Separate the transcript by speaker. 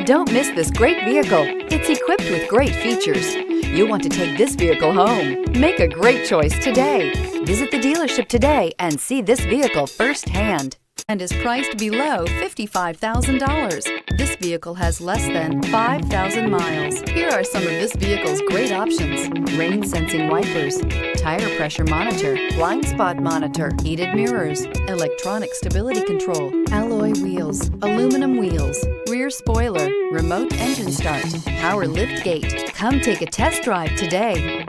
Speaker 1: Don't miss this great vehicle. It's equipped with great features. You want to take this vehicle home. Make a great choice today. Visit the dealership today and see this vehicle firsthand, and is priced below $55,000. This vehicle has less than 5,000 miles. Here are some of this vehicle's great options: rain sensing wipers, tire pressure monitor, blind spot monitor, heated mirrors, electronic stability control, alloy wheels, aluminum wheels, rear spoiler, remote engine start, power lift gate. Come take a test drive today.